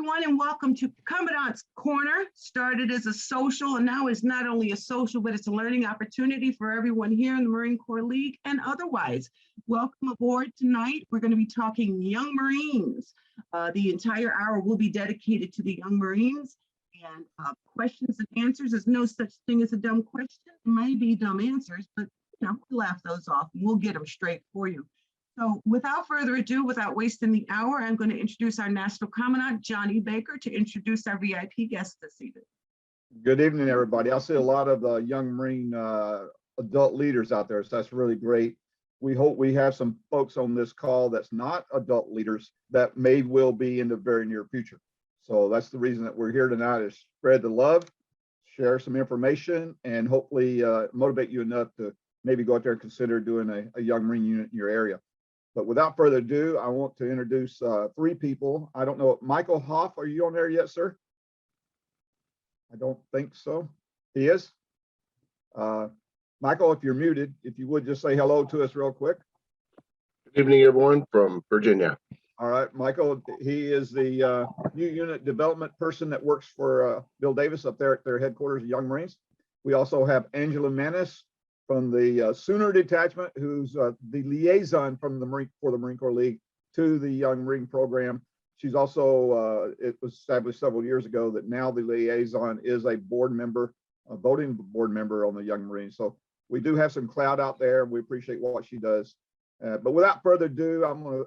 everyone, and welcome to Commandant's Corner. Started as a social and now is not only a social, but it's a learning opportunity for everyone here in the Marine Corps League and otherwise. Welcome aboard tonight. We're going to be talking Young Marines. The entire hour will be dedicated to the Young Marines, and questions and answers. There's no such thing as a dumb question. It may be dumb answers, but we'll laugh those off and we'll get them straight for you. So without further ado, without wasting the hour, I'm going to introduce our National Commandant, Johnny Baker, to introduce our VIP guest this evening. Good evening, everybody. I see a lot of young Marine adult leaders out there, so that's really great. We hope we have some folks on this call that's not adult leaders that will be in the very near future. So that's the reason that we're here tonight, is spread the love, share some information, and hopefully motivate you enough to maybe go out there and consider doing a young Marine unit in your area. But without further ado, I want to introduce three people. I don't know, Michael Hoff, are you on there yet, sir? I don't think so. He is. Michael, if you're muted, if you would just say hello to us real quick. Good evening, everyone from Virginia. All right, Michael, he is the new unit development person that works for Bill Davis up there at their headquarters of Young Marines. We also have Angela Manis from the Sooner Detachment, who's the liaison from the Marine Corps League to the Young Marine program. She's also, it was established several years ago that now the liaison is a board member, a voting board member on the Young Marines. So we do have some clout out there. We appreciate what she does. But without further ado, I'm going to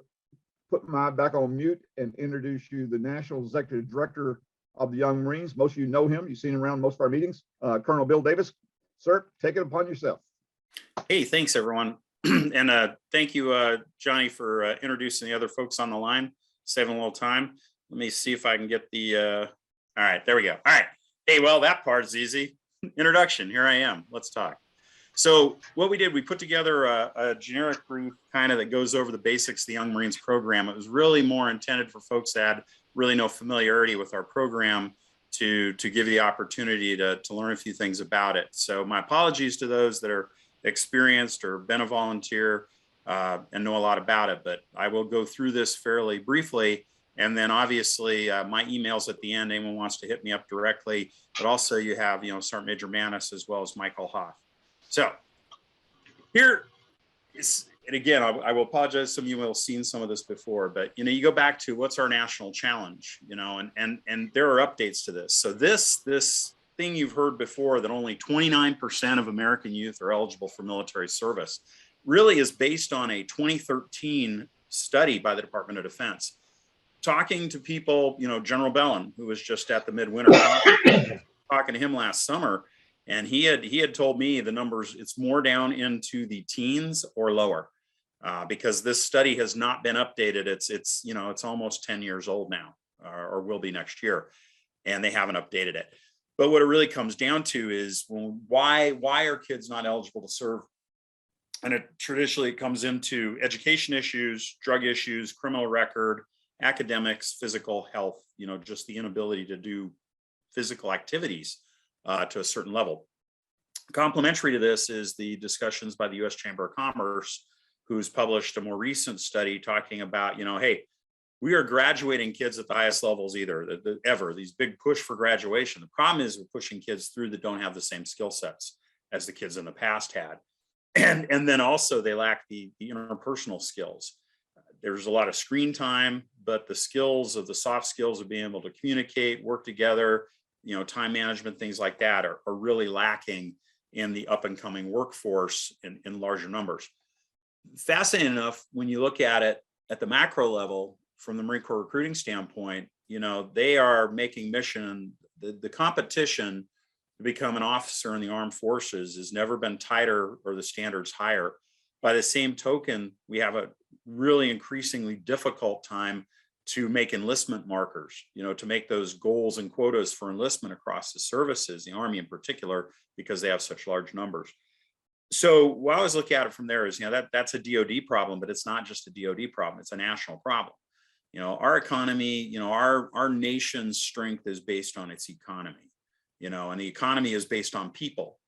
put my back on mute and introduce you the National Executive Director of the Young Marines. Most of you know him. You've seen him around most of our meetings. Colonel Bill Davis. Sir, take it upon yourself. Hey, thanks everyone. And thank you, Johnny, for introducing the other folks on the line, saving a little time. Let me see if I can get the, all right, there we go. All right. Hey, well, that part's easy. Introduction, here I am. Let's talk. So what we did, we put together a generic brief kind of that goes over the basics of the Young Marines program. It was really more intended for folks that had really no familiarity with our program to give you the opportunity to learn a few things about it. So my apologies to those that are experienced or been a volunteer and know a lot about it, but I will go through this fairly briefly. And then obviously my emails at the end, anyone wants to hit me up directly, but also you have, Sergeant Major Manis as well as Michael Hoff. So here is, and again, I will apologize. Some of you will have seen some of this before, but you go back to what's our national challenge, and there are updates to this. So this thing you've heard before, that only 29% of American youth are eligible for military service, really is based on a 2013 study by the Department of Defense. Talking to people, General Bellin, who was just at the Midwinter Conference, talking to him last summer, and he had told me the numbers, it's more down into the teens or lower, because this study has not been updated. It's almost 10 years old now, or will be next year, and they haven't updated it. But what it really comes down to is, why are kids not eligible to serve? And it traditionally comes into education issues, drug issues, criminal record, academics, physical health, just the inability to do physical activities to a certain level. Complementary to this is the discussions by the U.S. Chamber of Commerce, who's published a more recent study talking about, hey, we are graduating kids at the highest levels ever, these big push for graduation. The problem is we're pushing kids through that don't have the same skill sets as the kids in the past had. And then also they lack the interpersonal skills. There's a lot of screen time, but the skills of the soft skills of being able to communicate, work together, time management, things like that are really lacking in the up and coming workforce in larger numbers. Fascinating enough, when you look at it at the macro level, from the Marine Corps recruiting standpoint, they are making mission, the competition to become an officer in the armed forces has never been tighter or the standards higher. By the same token, we have a really increasingly difficult time to make enlistment markers, to make those goals and quotas for enlistment across the services, the Army in particular, because they have such large numbers. So what I always look at it from there is, that's a DoD problem, but it's not just a DoD problem, it's a national problem. Our economy, our nation's strength is based on its economy, and the economy is based on people.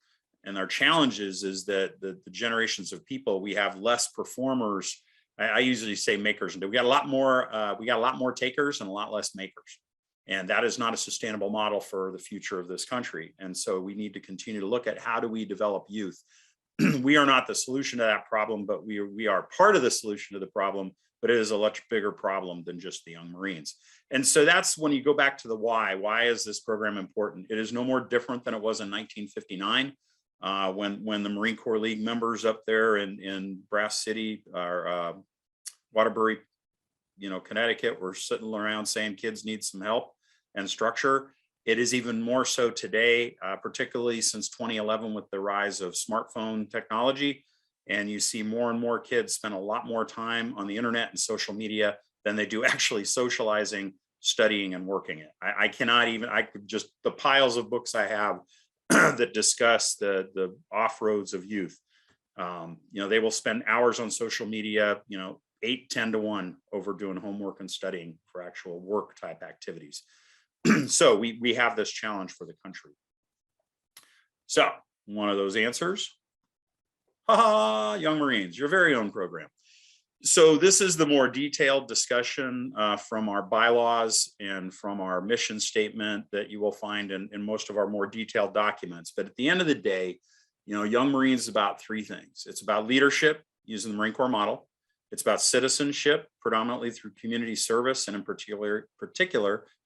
And our challenge is that the generations of people, we have less performers. I usually say makers. We got a lot more takers and a lot less makers. And that is not a sustainable model for the future of this country. And so we need to continue to look at how do we develop youth. We are not the solution to that problem, but we are part of the solution to the problem, but it is a much bigger problem than just the young Marines. And so that's when you go back to the why is this program important? It is no more different than it was in 1959 when the Marine Corps League members up there in Brass City or Waterbury, Connecticut were sitting around saying kids need some help and structure. It is even more so today, particularly since 2011 with the rise of smartphone technology. And you see more and more kids spend a lot more time on the internet and social media than they do actually socializing, studying, and working it. I could just, the piles of books I have that discuss the off-roads of youth. They will spend hours on social media, 8-10 to 1 over doing homework and studying for actual work type activities. So we have this challenge for the country. So one of those answers, Young Marines, your very own program. So this is the more detailed discussion from our bylaws and from our mission statement that you will find in most of our more detailed documents. But at the end of the day, Young Marines is about three things. It's about leadership using the Marine Corps model. It's about citizenship, predominantly through community service, and in particular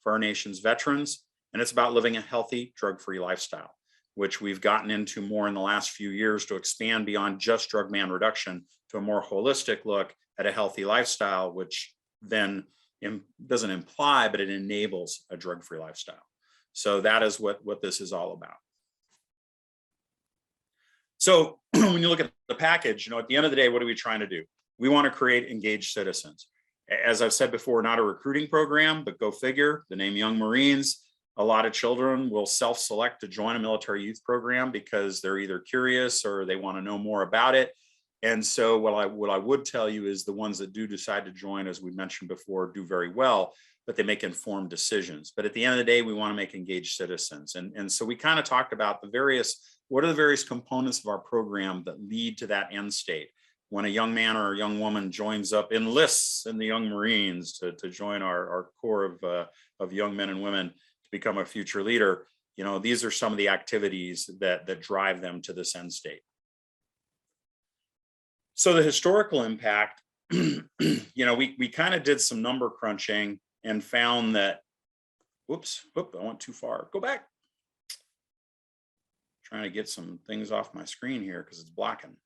for our nation's veterans. And it's about living a healthy, drug-free lifestyle, which we've gotten into more in the last few years to expand beyond just drug man reduction to a more holistic look at a healthy lifestyle, which then doesn't imply, but it enables a drug-free lifestyle. So that is what this is all about. So when you look at the package, at the end of the day, what are we trying to do? We want to create engaged citizens. As I've said before, not a recruiting program, but go figure, the name Young Marines, a lot of children will self-select to join a military youth program because they're either curious or they want to know more about it. And so what I would tell you is the ones that do decide to join, as we mentioned before, do very well, but they make informed decisions. But at the end of the day, we want to make engaged citizens. And so we kind of talked about what are the various components of our program that lead to that end state. When a young man or a young woman enlists in the Young Marines to join our core of young men and women to become a future leader, these are some of the activities that drive them to this end state. So the historical impact, we kind of did some number crunching and found that, I went too far. Go back. Trying to get some things off my screen here because it's blocking.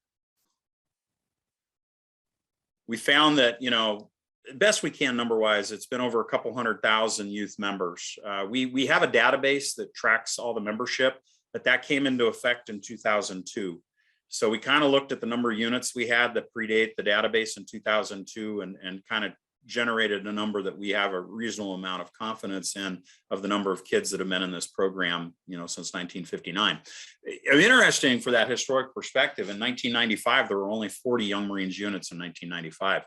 We found that, best we can number-wise, it's been over a couple 100,000 youth members. We have a database that tracks all the membership, but that came into effect in 2002. So we kind of looked at the number of units we had that predate the database in 2002 and kind of generated a number that we have a reasonable amount of confidence in of the number of kids that have been in this program, since 1959. Interesting for that historic perspective, in 1995, there were only 40 Young Marines units in 1995.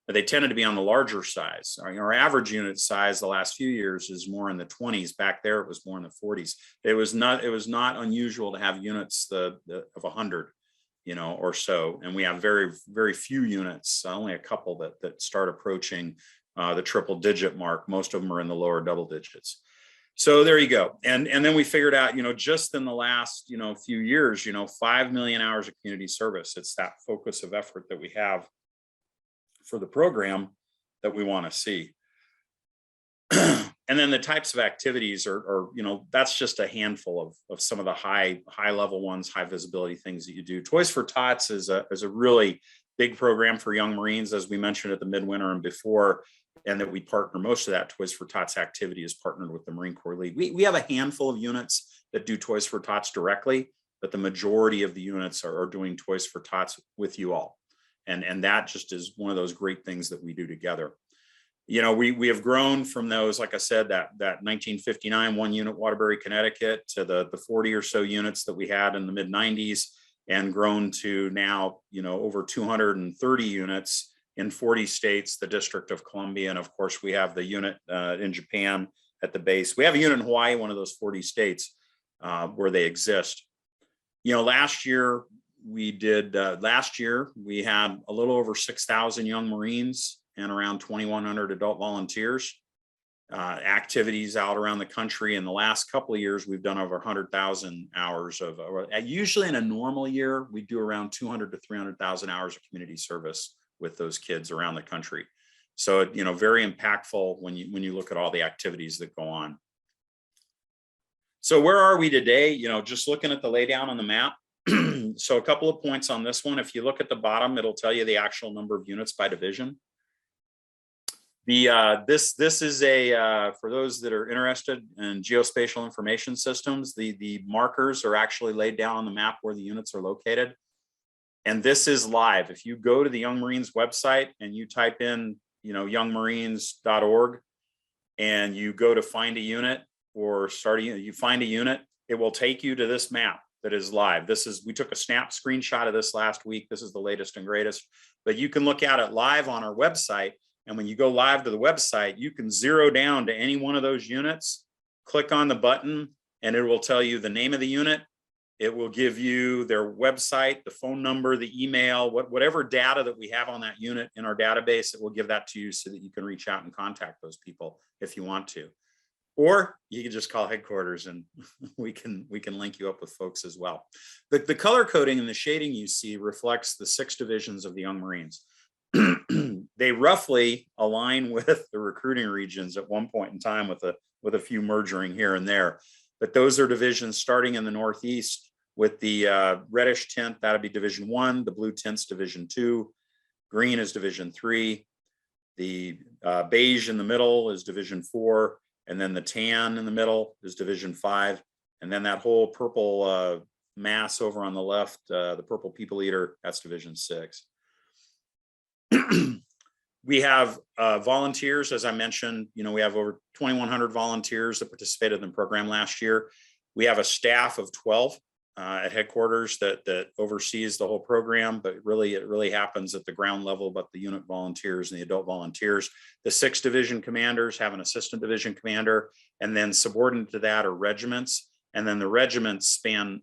But they tended to be on the larger size. Our average unit size the last few years is more in the 20s. Back there, it was more in the 40s. It was not unusual to have units of 100. Or so. And we have very, very few units, only a couple that start approaching the triple digit mark. Most of them are in the lower double digits. So there you go. And then we figured out, just in the last, few years, 5 million hours of community service. It's that focus of effort that we have for the program that we want to see. And then the types of activities are, that's just a handful of some of the high level ones, high visibility things that you do. Toys for Tots is a really big program for Young Marines, as we mentioned at the midwinter and before, and that we partner. Most of that Toys for Tots activity is partnered with the Marine Corps League. We have a handful of units that do Toys for Tots directly, but the majority of the units are doing Toys for Tots with you all. And that just is one of those great things that we do together. We have grown from those, like I said, that 1959 1 unit Waterbury, Connecticut, to the 40 or so units that we had in the mid 90s, and grown to now, over 230 units in 40 states, the District of Columbia. And of course, we have the unit in Japan at the base. We have a unit in Hawaii, one of those 40 states where they exist. Last year we had a little over 6,000 Young Marines and around 2,100 adult volunteers. activities out around the country. In the last couple of years, we've done over 100,000 hours of, usually in a normal year, we do around 200 to 300,000 hours of community service with those kids around the country. So, very impactful when you look at all the activities that go on. So where are we today? Just looking at the laydown on the map. So a couple of points on this one. If you look at the bottom, it'll tell you the actual number of units by division. This is for those that are interested in geospatial information systems, the markers are actually laid down on the map where the units are located. And this is live. If you go to the Young Marines website and you type in, youngmarines.org, and you go to find a unit or start a unit, you find a unit, it will take you to this map that is live. We took a snap screenshot of this last week. This is the latest and greatest, but you can look at it live on our website. And when you go live to the website, you can zero down to any one of those units, click on the button, and it will tell you the name of the unit. It will give you their website, the phone number, the email, whatever data that we have on that unit in our database, it will give that to you so that you can reach out and contact those people if you want to. Or you can just call headquarters and we can link you up with folks as well. The color coding and the shading you see reflects the 6 divisions of the Young Marines. They roughly align with the recruiting regions at one point in time with a few merging here and there. But those are divisions starting in the Northeast with the reddish tint, that'll be Division 1, the blue tint's Division 2, green is Division 3, the beige in the middle is Division 4, and then the tan in the middle is Division 5, and then that whole purple mass over on the left, the purple people eater, that's Division 6. We have volunteers, as I mentioned, we have over 2,100 volunteers that participated in the program last year. We have a staff of 12 at headquarters that oversees the whole program, but it really happens at the ground level, but the unit volunteers and the adult volunteers. The 6 division commanders have an assistant division commander, and then subordinate to that are regiments. And then the regiments span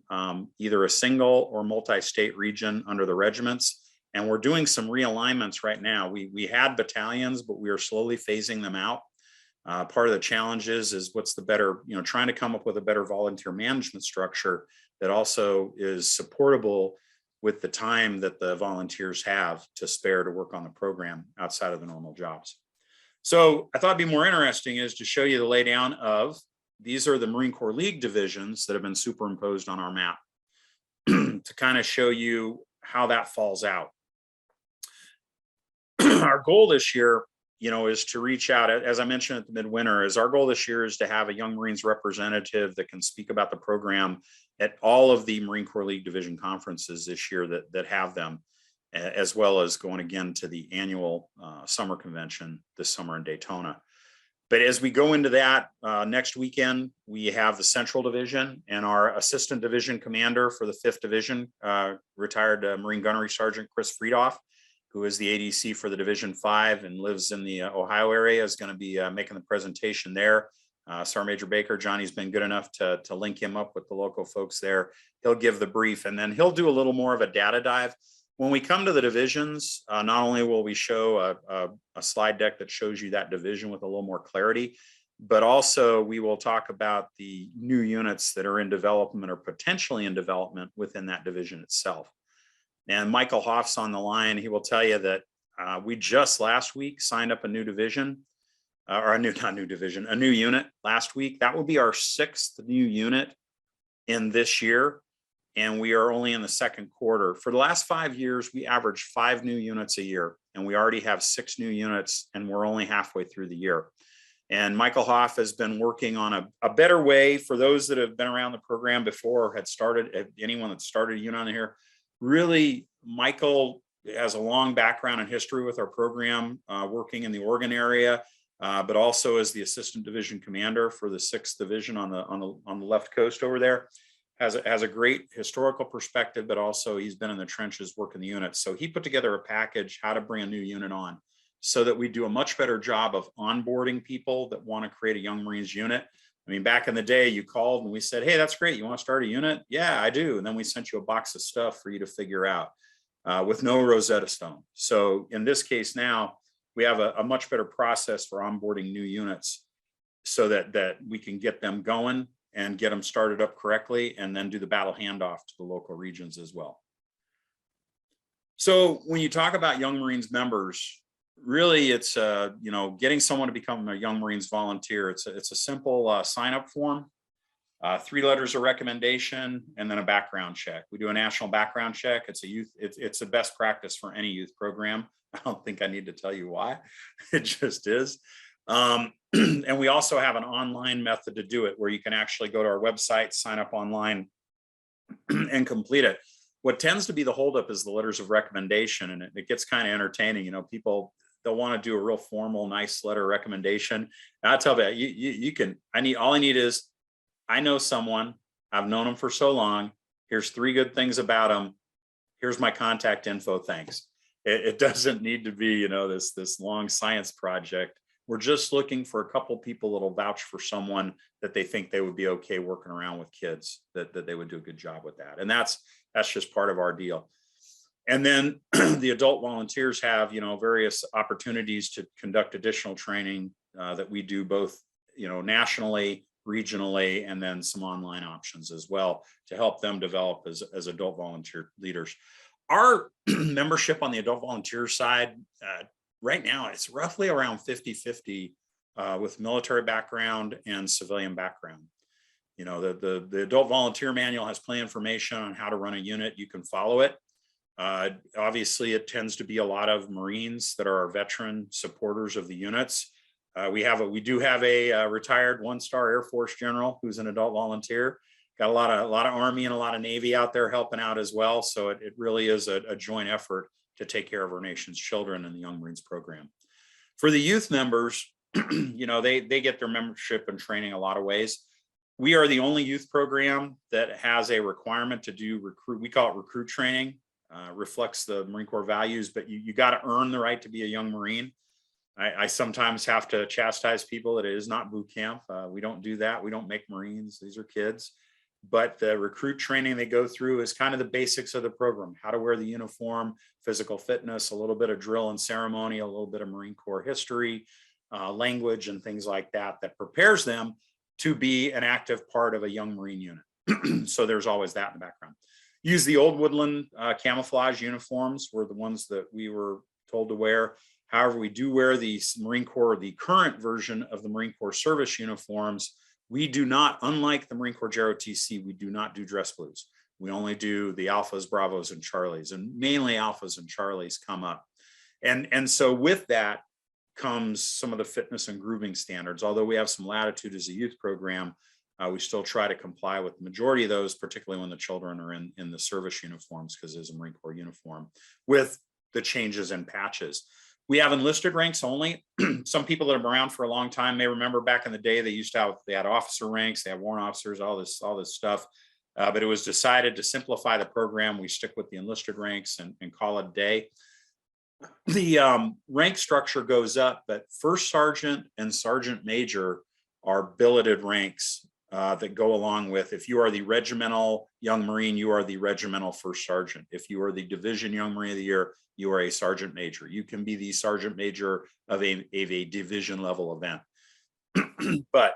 either a single or multi-state region under the regiments. And we're doing some realignments right now. We had battalions, but we are slowly phasing them out. Part of the challenges is what's the better, trying to come up with a better volunteer management structure that also is supportable with the time that the volunteers have to spare to work on the program outside of the normal jobs. So I thought it'd be more interesting is to show you the laydown of, these are the Marine Corps League divisions that have been superimposed on our map to kind of show you how that falls out. Our goal this year, is to reach out, as I mentioned at the midwinter, our goal this year is to have a Young Marines representative that can speak about the program at all of the Marine Corps League division conferences this year that have them, as well as going again to the annual summer convention this summer in Daytona. But as we go into that next weekend, we have the Central Division and our Assistant Division Commander for the 5th Division, retired Marine Gunnery Sergeant Chris Friedoff, who is the ADC for the Division 5 and lives in the Ohio area, is going to be making the presentation there. Sergeant Major Baker, Johnny's been good enough to link him up with the local folks there. He'll give the brief, and then he'll do a little more of a data dive. When we come to the divisions, not only will we show a slide deck that shows you that division with a little more clarity, but also we will talk about the new units that are in development or potentially in development within that division itself. And Michael Hoff's on the line. He will tell you that we just last week signed up a new division, or a new unit last week. That will be our 6th new unit in this year. And we are only in the 2nd quarter. For the last 5 years, we averaged 5 new units a year, and we already have 6 new units, and we're only halfway through the year. And Michael Hoff has been working on a better way for those that have been around the program before or had started, anyone that started a unit on here. Really, Michael has a long background and history with our program, working in the Oregon area, but also as the assistant division commander for the 6th division on the left coast over there. Has a great historical perspective, but also he's been in the trenches working the units. So he put together a package how to bring a new unit on so that we do a much better job of onboarding people that want to create a Young Marines unit. I mean, back in the day, you called and we said, hey, that's great. You want to start a unit? Yeah, I do. And then we sent you a box of stuff for you to figure out with no Rosetta Stone. So in this case now, we have a much better process for onboarding new units. so that we can get them going and get them started up correctly, and then do the battle handoff to the local regions as well. So when you talk about Young Marines members, really it's getting someone to become a Young Marines volunteer. It's a simple sign up form, 3 letters of recommendation, and then a background check. We do a national background check. It's a best practice for any youth program. I don't think I need to tell you why. It just is. And we also have an online method to do it, where you can actually go to our website, sign up online, and complete it. What tends to be the holdup is the letters of recommendation, and it gets kind of entertaining. People, they'll want to do a real formal, nice letter of recommendation. And I tell you, you can. All I need is, I know someone. I've known them for so long. Here's 3 good things about them. Here's my contact info. Thanks. It doesn't need to be, this long science project. We're just looking for a couple people that'll vouch for someone that they think they would be okay working around with kids, that they would do a good job with that. And that's just part of our deal. And then the adult volunteers have, various opportunities to conduct additional training that we do both, nationally, regionally, and then some online options as well to help them develop as adult volunteer leaders. Our membership on the adult volunteer side, right now, it's roughly around 50-50 with military background and civilian background. The adult volunteer manual has plenty of information on how to run a unit. You can follow it. Obviously, it tends to be a lot of Marines that are our veteran supporters of the units. We do have a retired 1-star Air Force general who's an adult volunteer. Got a lot of Army and a lot of Navy out there helping out as well. So it really is a joint effort to take care of our nation's children in the Young Marines program. For the youth members, they get their membership and training a lot of ways. We are the only youth program that has a requirement to do recruit. We call it recruit training. Reflects the Marine Corps values, but you got to earn the right to be a Young Marine. I sometimes have to chastise people that it is not boot camp. We don't do that. We don't make Marines. These are kids. But the recruit training they go through is kind of the basics of the program: how to wear the uniform, physical fitness, a little bit of drill and ceremony, a little bit of Marine Corps history, language, and things like that prepares them to be an active part of a Young Marine unit. So there's always that in the background. Use the old Woodland camouflage uniforms were the ones that we were told to wear. However, we do wear the Marine Corps, the current version of the Marine Corps service uniforms. We do not, unlike the Marine Corps JROTC, we do not do dress blues. We only do the Alphas, Bravos, and Charlies, and mainly Alphas and Charlies come up. And so with that comes some of the fitness and grooming standards. Although we have some latitude as a youth program, we still try to comply with the majority of those, particularly when the children are in the service uniforms, because it's a Marine Corps uniform, with the changes in patches. We have enlisted ranks only. Some people that have been around for a long time may remember back in the day, they had officer ranks, they had warrant officers, all this stuff. But it was decided to simplify the program. We stick with the enlisted ranks and call it a day. The rank structure goes up, but first sergeant and sergeant major are billeted ranks that go along with. If you are the regimental Young Marine, you are the regimental first sergeant. If you are the division Young Marine of the Year, you are a sergeant major. You can be the sergeant major of a division level event. But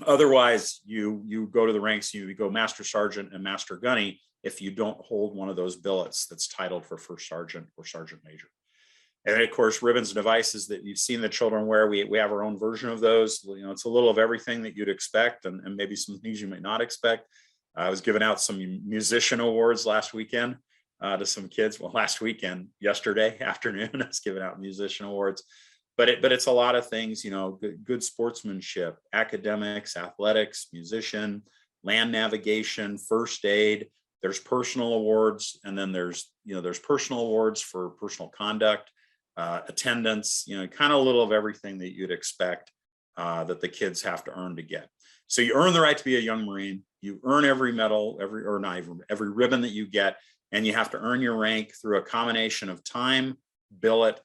otherwise, you go to the ranks, you go master sergeant and master gunny if you don't hold one of those billets that's titled for first sergeant or sergeant major. And of course, ribbons and devices that you've seen the children wear, we have our own version of those. It's a little of everything that you'd expect, and maybe some things you might not expect. I was giving out some musician awards last weekend to some kids. Well, yesterday afternoon, I was giving out musician awards. But it's a lot of things, good sportsmanship, academics, athletics, musician, land navigation, first aid. There's personal awards, and then there's personal awards for personal conduct, attendance, kind of a little of everything that you'd expect that the kids have to earn to get. So you earn the right to be a Young Marine. You earn every medal, every ribbon that you get, and you have to earn your rank through a combination of time, billet,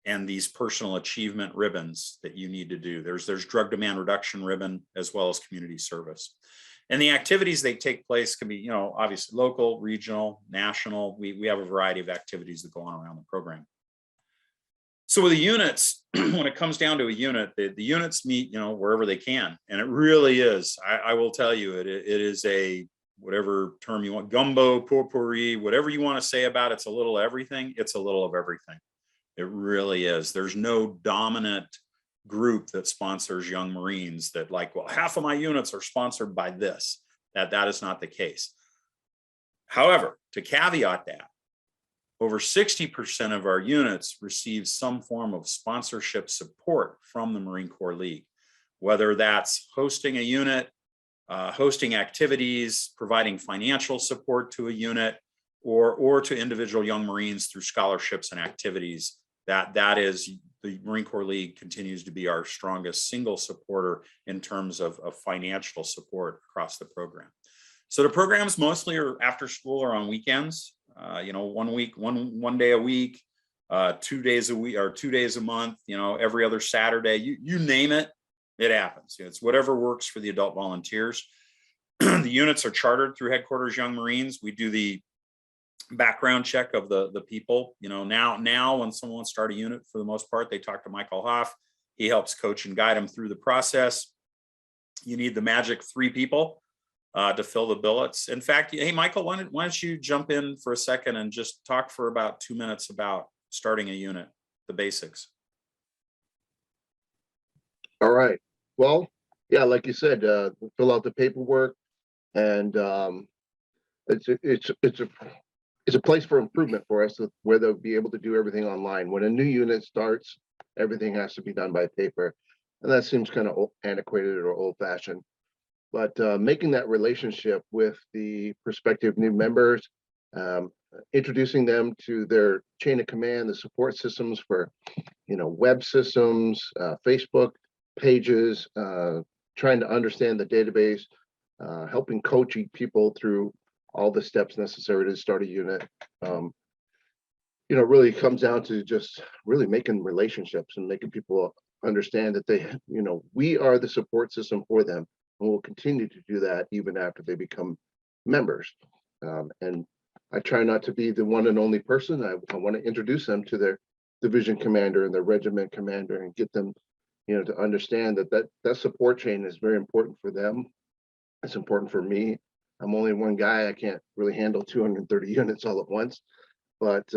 and these personal achievement ribbons that you need to do. There's drug demand reduction ribbon, as well as community service. And the activities that take place can be, obviously local, regional, national. We have a variety of activities that go on around the program. So with the units, when it comes down to a unit, the units meet, wherever they can. And it really is, I will tell you, it is a, whatever term you want, gumbo, potpourri, whatever you want to say about it, it's a little of everything. It's a little of everything. It really is. There's no dominant group that sponsors Young Marines that like, well, half of my units are sponsored by this. That is not the case. However, to caveat that, over 60% of our units receive some form of sponsorship support from the Marine Corps League, whether that's hosting a unit, hosting activities, providing financial support to a unit, or to individual Young Marines through scholarships and activities. That is, the Marine Corps League continues to be our strongest single supporter in terms of financial support across the program. So the programs mostly are after school or on weekends. 1 day a week, 2 days a week, or 2 days a month. Every other Saturday. You name it, it happens. It's whatever works for the adult volunteers. The units are chartered through Headquarters Young Marines. We do the background check of the people. Now when someone wants to start a unit, for the most part, they talk to Michael Hoff. He helps coach and guide them through the process. You need the magic 3 people to fill the billets. In fact, hey, Michael, why don't you jump in for a second and just talk for about 2 minutes about starting a unit, the basics. All right. Well, yeah, like you said, fill out the paperwork, and it's a place for improvement for us, where they'll be able to do everything online. When a new unit starts, everything has to be done by paper, and that seems kind of antiquated or old-fashioned. But making that relationship with the prospective new members, introducing them to their chain of command, the support systems for, web systems, Facebook pages, trying to understand the database, helping coach people through all the steps necessary to start a unit. Really comes down to just really making relationships and making people understand that they, we are the support system for them. And we'll continue to do that even after they become members. And I try not to be the one and only person. I want to introduce them to their division commander and their regiment commander, and get them, to understand that support chain is very important for them. It's important for me. I'm only one guy. I can't really handle 230 units all at once. But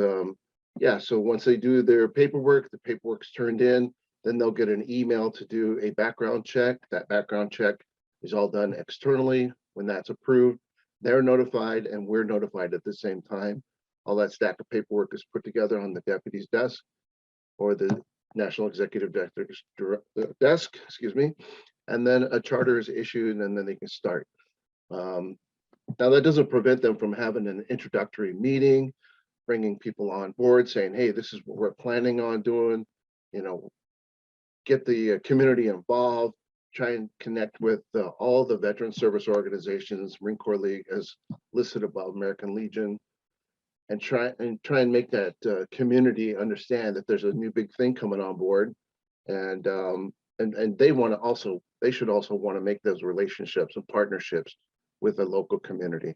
yeah, so once they do their paperwork, the paperwork's turned in, then they'll get an email to do a background check. That background check is all done externally. When that's approved, they're notified and we're notified at the same time. All that stack of paperwork is put together on the deputy's desk or the National Executive Director's desk, and then a charter is issued, and then they can start. Now that doesn't prevent them from having an introductory meeting, bringing people on board, saying, hey, this is what we're planning on doing, get the community involved, try and connect with all the veteran service organizations. Marine Corps League is listed above American Legion, and try and make that community understand that there's a new big thing coming on board, and they should also want to make those relationships and partnerships with the local community.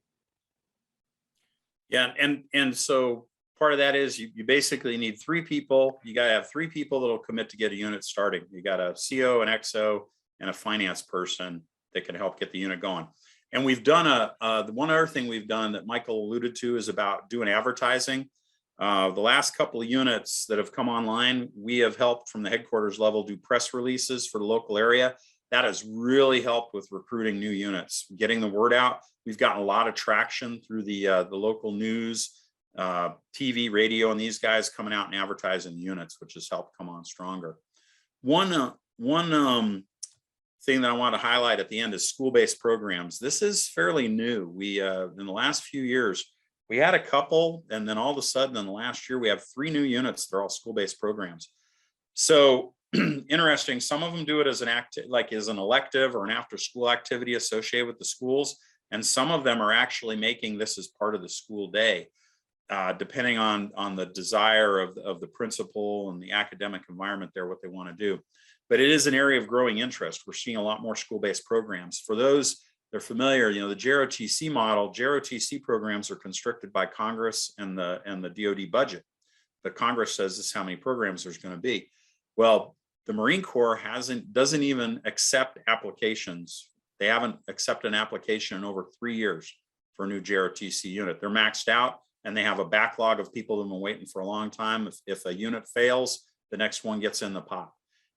Yeah, and so part of that is you basically need 3 people. You got to have 3 people that'll commit to get a unit starting. You got a CO, an XO, and a finance person that can help get the unit going. And we've done the one other thing we've done that Michael alluded to is about doing advertising. The last couple of units that have come online, we have helped from the headquarters level do press releases for the local area. That has really helped with recruiting new units, getting the word out. We've gotten a lot of traction through the local news, TV, radio, and these guys coming out and advertising the units, which has helped come on stronger. One thing that I want to highlight at the end is school-based programs. This is fairly new. We in the last few years, we had a couple, and then all of a sudden in the last year, we have 3 new units. They're all school-based programs. So interesting. Some of them do it as an elective or an after-school activity associated with the schools, and some of them are actually making this as part of the school day, depending on the desire of the principal and the academic environment there, what they want to do. But it is an area of growing interest. We're seeing a lot more school-based programs. For those that are familiar, the JROTC model, JROTC programs are constricted by Congress and the DoD budget. the Congress says this is how many programs there's going to be. Well, the Marine Corps doesn't even accept applications. They haven't accepted an application in over 3 years for a new JROTC unit. They're maxed out, and they have a backlog of people that have been waiting for a long time. If a unit fails, the next one gets in the pot.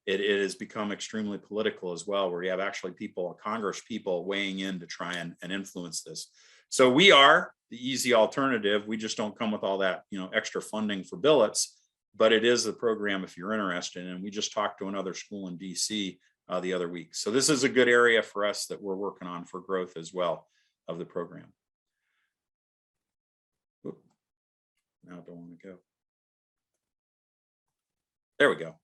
It has become extremely political as well, where you have actually people, Congress people, weighing in to try and influence this. So we are the easy alternative. We just don't come with all that, extra funding for billets, but it is the program if you're interested. And we just talked to another school in DC the other week. So this is a good area for us that we're working on for growth as well of the program. Oop. Now I don't want to go. There we go.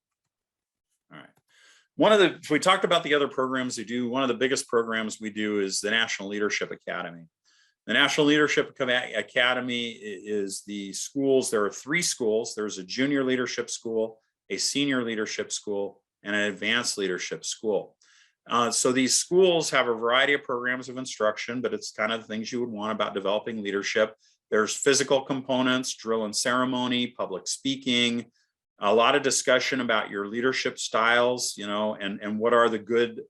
All right. We talked about the other programs we do. One of the biggest programs we do is the National Leadership Academy. The National Leadership Academy is the schools. There are 3 schools. There's a junior leadership school, a senior leadership school, and an advanced leadership school. So these schools have a variety of programs of instruction, but it's kind of the things you would want about developing leadership. There's physical components, drill and ceremony, public speaking, a lot of discussion about your leadership styles, and what are the good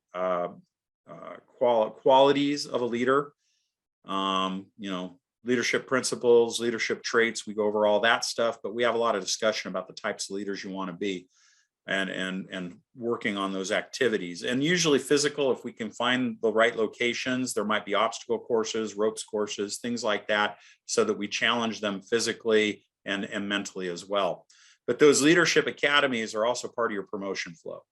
qualities of a leader, leadership principles, leadership traits. We go over all that stuff, but we have a lot of discussion about the types of leaders you want to be, and working on those activities. And usually physical, if we can find the right locations, there might be obstacle courses, ropes courses, things like that, so that we challenge them physically and mentally as well. But those leadership academies are also part of your promotion flow.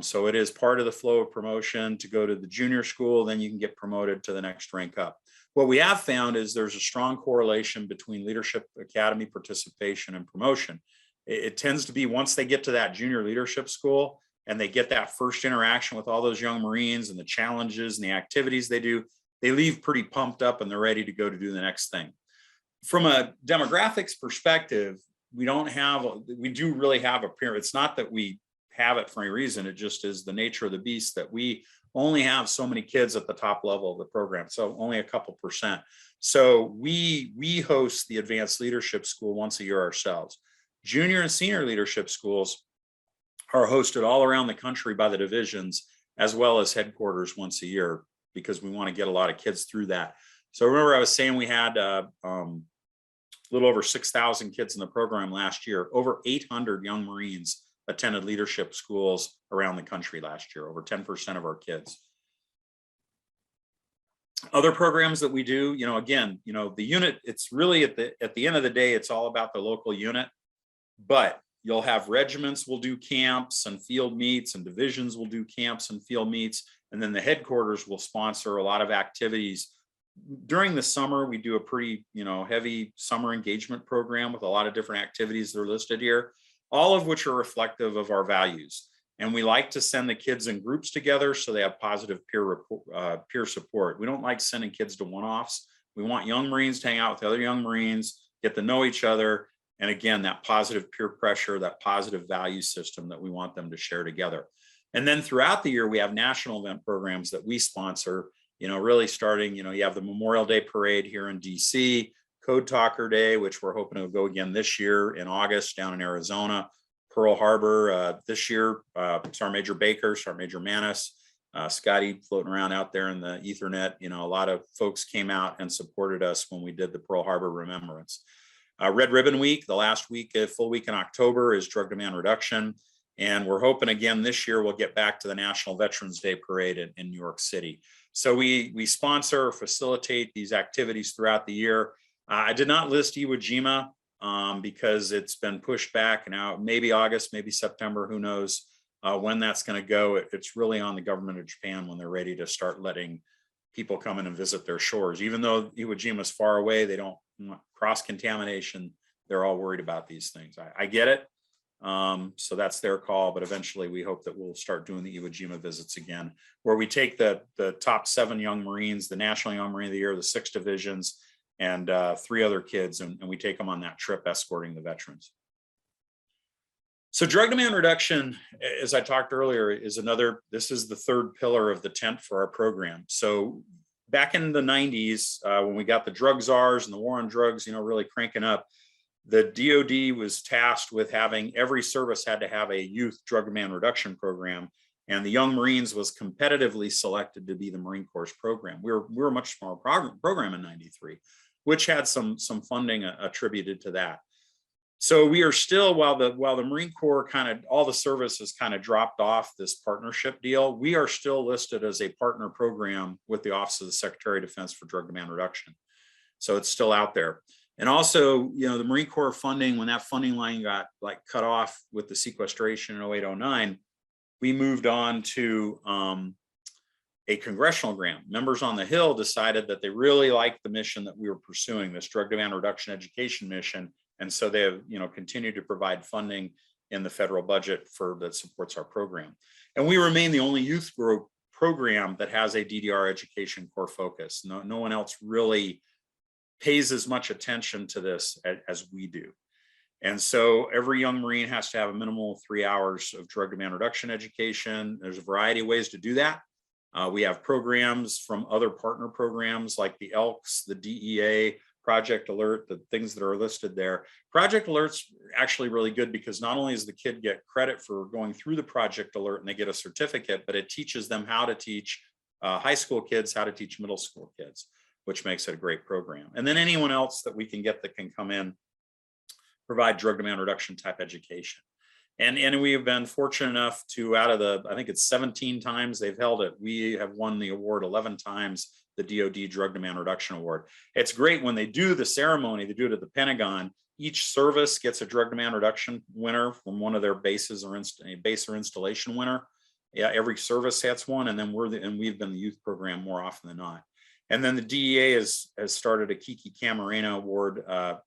So it is part of the flow of promotion to go to the junior school, then you can get promoted to the next rank up. What we have found is there's a strong correlation between leadership academy participation and promotion. It tends to be once they get to that junior leadership school and they get that first interaction with all those young Marines and the challenges and the activities they do, they leave pretty pumped up and they're ready to go to do the next thing. From a demographics perspective, we do really have a pair. It's not that we have it for any reason. It just is the nature of the beast that we only have so many kids at the top level of the program. So only a couple percent. So we host the Advanced Leadership School once a year ourselves. Junior and senior leadership schools are hosted all around the country by the divisions, as well as headquarters once a year, because we want to get a lot of kids through that. So remember I was saying we had a little over 6,000 kids in the program last year. Over 800 young Marines attended leadership schools around the country last year, over 10% of our kids. Other programs that we do, again, the unit, it's really at the end of the day, it's all about the local unit, but you'll have regiments will do camps and field meets, and divisions will do camps and field meets. And then the headquarters will sponsor a lot of activities. During the summer, we do a pretty, heavy summer engagement program with a lot of different activities that are listed here, all of which are reflective of our values. And we like to send the kids in groups together so they have positive peer support. We don't like sending kids to one-offs. We want young Marines to hang out with other young Marines, get to know each other. And again, that positive peer pressure, that positive value system that we want them to share together. And then throughout the year, we have national event programs that we sponsor, really starting, you have the Memorial Day Parade here in DC, Code Talker Day, which we're hoping to go again this year in August down in Arizona, Pearl Harbor this year, Sergeant Major Baker, Sergeant Major Manis, Scotty floating around out there in the Ethernet. A lot of folks came out and supported us when we did the Pearl Harbor Remembrance. Red Ribbon Week, the last week, full week in October, is drug demand reduction. And we're hoping again this year we'll get back to the National Veterans Day Parade in New York City. So we sponsor or facilitate these activities throughout the year. I did not list Iwo Jima because it's been pushed back now, maybe August, maybe September, who knows when that's going to go. It's really on the government of Japan when they're ready to start letting people come in and visit their shores. Even though Iwo Jima is far away, they don't want cross-contamination. They're all worried about these things. I get it. So that's their call, but eventually we hope that we'll start doing the Iwo Jima visits again, where we take the top 7 young Marines, the National Young Marine of the Year, the 6 divisions, and 3 other kids, and we take them on that trip escorting the veterans. So drug demand reduction, as I talked earlier, this is the third pillar of the tent for our program. So back in the 90s, when we got the drug czars and the war on drugs, really cranking up, the DoD was tasked with having every service had to have a youth drug demand reduction program. And the Young Marines was competitively selected to be the Marine Corps program. We were a much smaller program in '93, which had some funding attributed to that. So we are still, while the Marine Corps all the services kind of dropped off this partnership deal, we are still listed as a partner program with the Office of the Secretary of Defense for Drug Demand Reduction. So it's still out there. And also, the Marine Corps funding, when that funding line got cut off with the sequestration in 08-09, we moved on to a congressional grant. Members on the Hill decided that they really liked the mission that we were pursuing, this drug demand reduction education mission. And so they have, continued to provide funding in the federal budget that supports our program. And we remain the only youth group program that has a DDR education core focus. No one else really pays as much attention to this as we do. And so every young Marine has to have a minimal 3 hours of drug demand reduction education. There's a variety of ways to do that. We have programs from other partner programs like the ELKS, the DEA, Project Alert, the things that are listed there. Project Alert's actually really good because not only does the kid get credit for going through the Project Alert and they get a certificate, but it teaches them how to teach high school kids how to teach middle school kids, which makes it a great program. And then anyone else that we can get that can come in, provide drug demand reduction type education. And we have been fortunate enough to, out of the, I think it's 17 times they've held it, we have won the award 11 times, the DoD Drug Demand Reduction Award. It's great when they do the ceremony, they do it at the Pentagon. Each service gets a drug demand reduction winner from one of their bases or a base or installation winner. Yeah, every service has one, and then we've been the youth program more often than not. And then the DEA has started a Kiki Camarena Award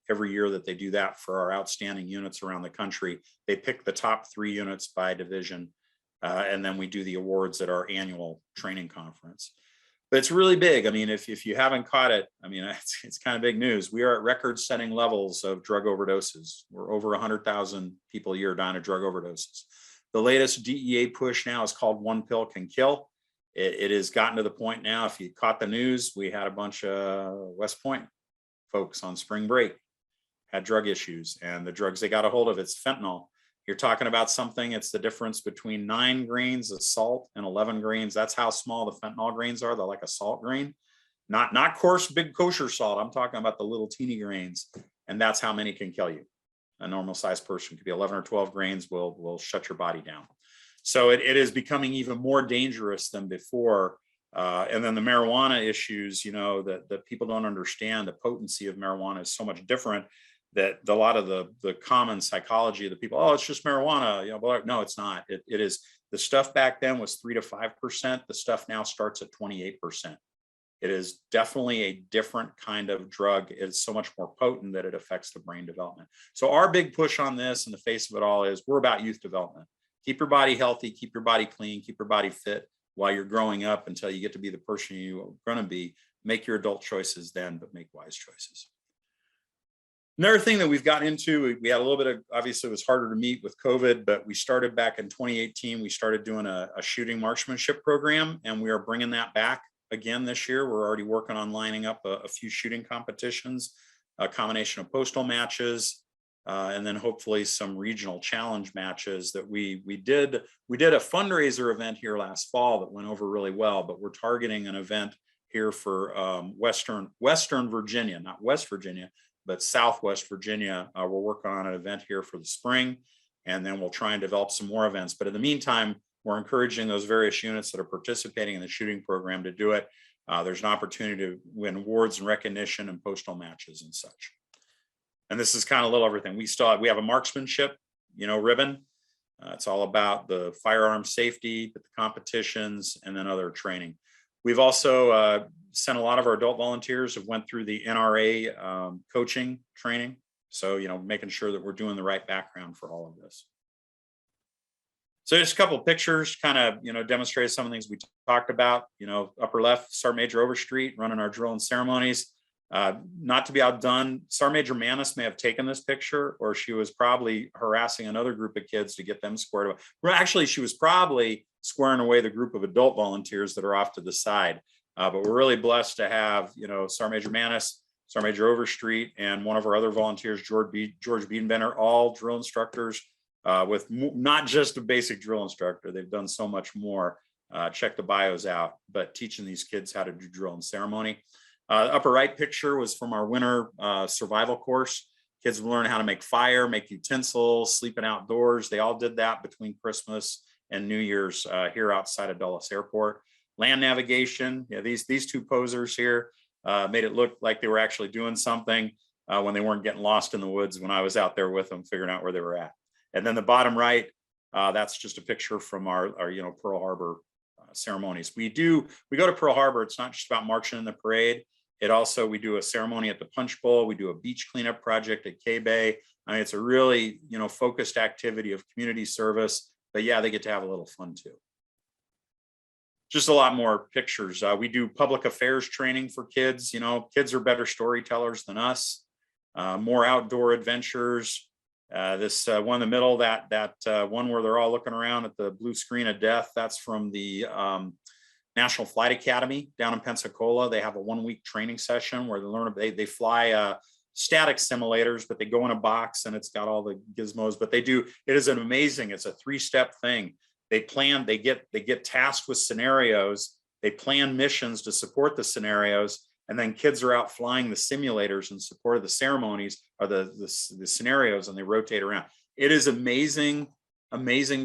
every year that they do that for our outstanding units around the country. They pick the top 3 units by division, and then we do the awards at our annual training conference. But it's really big. I mean, if you haven't caught it, I mean, it's kind of big news. We are at record-setting levels of drug overdoses. We're over 100,000 people a year dying of drug overdoses. The latest DEA push now is called One Pill Can Kill. It has gotten to the point now, if you caught the news, we had a bunch of West Point folks on spring break, had drug issues, and the drugs they got a hold of, it's fentanyl. You're talking about something, it's the difference between 9 grains of salt and 11 grains. That's how small the fentanyl grains are. They're like a salt grain, not coarse, big kosher salt. I'm talking about the little teeny grains, and that's how many can kill you. A normal sized person could be 11 or 12 grains will shut your body down. So it is becoming even more dangerous than before. And then the marijuana issues, that people don't understand. The potency of marijuana is so much different that a lot of the common psychology of the people, oh, it's just marijuana. But no, it's not. It is. The stuff back then was 3 to 5%. The stuff now starts at 28%. It is definitely a different kind of drug. It's so much more potent that it affects the brain development. So our big push on this in the face of it all is we're about youth development. Keep your body healthy, keep your body clean, keep your body fit while you're growing up until you get to be the person you're going to be. Make your adult choices then, but make wise choices. Another thing that we've got into, we had a little bit of, obviously it was harder to meet with COVID, but we started back in 2018, we started doing a shooting marksmanship program, and we are bringing that back again this year. We're already working on lining up a few shooting competitions, a combination of postal matches, and then hopefully some regional challenge matches that we did a fundraiser event here last fall that went over really well, but we're targeting an event here for Western Virginia, not West Virginia, but Southwest Virginia. We're working on an event here for the spring, and then we'll try and develop some more events. But in the meantime, we're encouraging those various units that are participating in the shooting program to do it. There's an opportunity to win awards and recognition and postal matches and such. And this is kind of a little everything. We have a marksmanship, ribbon. It's all about the firearm safety, the competitions, and then other training. We've also sent a lot of our adult volunteers have went through the NRA coaching training. So, making sure that we're doing the right background for all of this. So just a couple of pictures kind of, demonstrate some of the things we talked about, upper left, Sergeant Major Overstreet running our drill and ceremonies. Not to be outdone, Sergeant Major Manis may have taken this picture, or she was probably harassing another group of kids to get them squared away. Well, actually, she was probably squaring away the group of adult volunteers that are off to the side. But we're really blessed to have, Sergeant Major Manis Sergeant Major Overstreet, and one of our other volunteers, George Biedenbender, all drill instructors with not just a basic drill instructor. They've done so much more. Check the bios out, but teaching these kids how to do drill and ceremony. Upper right picture was from our winter survival course. Kids learn how to make fire, make utensils, sleeping outdoors. They all did that between Christmas and New Year's here outside of Dulles Airport. Land navigation, yeah, these two posers here made it look like they were actually doing something when they weren't getting lost in the woods when I was out there with them, figuring out where they were at. And then the bottom right, that's just a picture from our Pearl Harbor ceremonies. We go to Pearl Harbor. It's not just about marching in the parade. We do a ceremony at the Punch Bowl. We do a beach cleanup project at K-Bay. I mean, it's a really, focused activity of community service, but yeah, they get to have a little fun too. Just a lot more pictures. We do public affairs training for kids. Kids are better storytellers than us. More outdoor adventures. This one in the middle, that one where they're all looking around at the blue screen of death, that's from the National Flight Academy down in Pensacola. They have a 1-week training session where they fly static simulators, but they go in a box and it's got all the gizmos. But it is an amazing, it's a 3-step thing. They get tasked with scenarios, they plan missions to support the scenarios, and then kids are out flying the simulators in support of the ceremonies or the scenarios, and they rotate around. It is amazing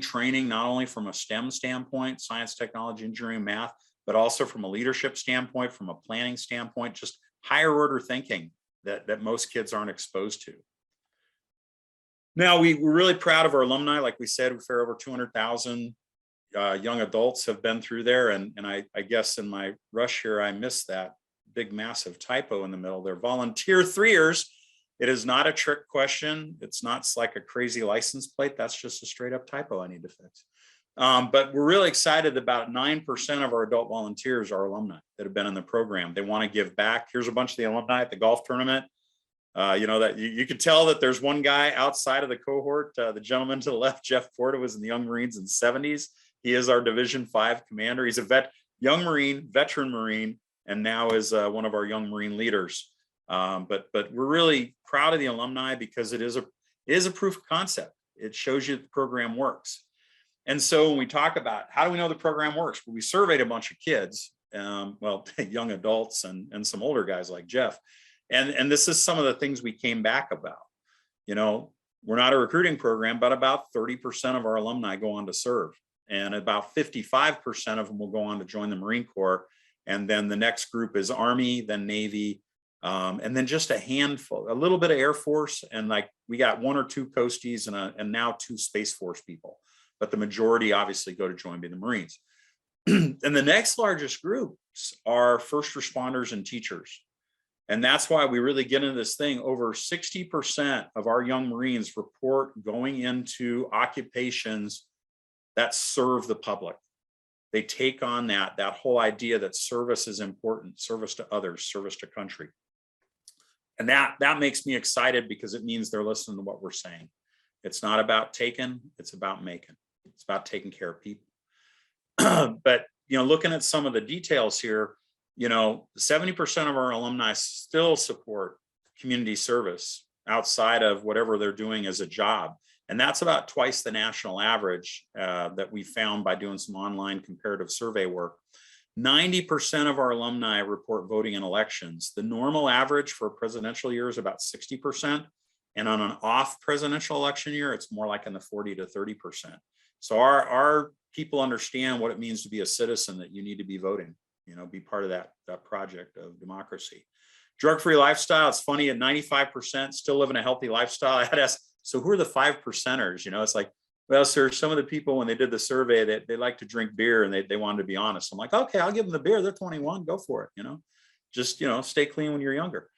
training, not only from a STEM standpoint, science, technology, engineering, math, but also from a leadership standpoint, from a planning standpoint, just higher order thinking that most kids aren't exposed to. Now, we're really proud of our alumni. Like we said, we fair over 200,000 young adults have been through there. And I guess in my rush here, I missed that big, massive typo in the middle. They're volunteer 3ers. It is not a trick question. It's not like a crazy license plate. That's just a straight up typo I need to fix. But we're really excited. About 9% of our adult volunteers are alumni that have been in the program. They want to give back. Here's a bunch of the alumni at the golf tournament. That you could tell that there's one guy outside of the cohort. The gentleman to the left, Jeff Porta, was in the Young Marines in the 70s. He is our Division 5 commander. He's a young Marine, veteran Marine, and now is one of our young Marine leaders. But we're really proud of the alumni because it is a proof of concept. It shows you the program works. And so when we talk about how do we know the program works, well, we surveyed a bunch of kids, young adults and some older guys like Jeff. And this is some of the things we came back about. We're not a recruiting program, but about 30% of our alumni go on to serve. And about 55% of them will go on to join the Marine Corps. And then the next group is Army, then Navy, and then just a handful, a little bit of Air Force. And we got 1 or 2 Coasties and now 2 Space Force people. But the majority obviously go to join the Marines. And the next largest groups are first responders and teachers. And that's why we really get into this thing. Over 60% of our young Marines report going into occupations that serve the public. They take on that whole idea that service is important, service to others, service to country. And that makes me excited because it means they're listening to what we're saying. It's not about taking, it's about making. It's about taking care of people. But, looking at some of the details here, 70% of our alumni still support community service outside of whatever they're doing as a job. And that's about twice the national average that we found by doing some online comparative survey work. 90% of our alumni report voting in elections. The normal average for a presidential year is about 60%. And on an off presidential election year, it's more like in the 40 to 30%. So our people understand what it means to be a citizen, that you need to be voting, be part of that project of democracy. Drug-free lifestyle, it's funny, at 95% still living a healthy lifestyle. I had to ask, so who are the 5%ers? It's like, well, sir, some of the people, when they did the survey, they like to drink beer and they wanted to be honest. I'm like, okay, I'll give them the beer. They're 21, go for it. Just, stay clean when you're younger.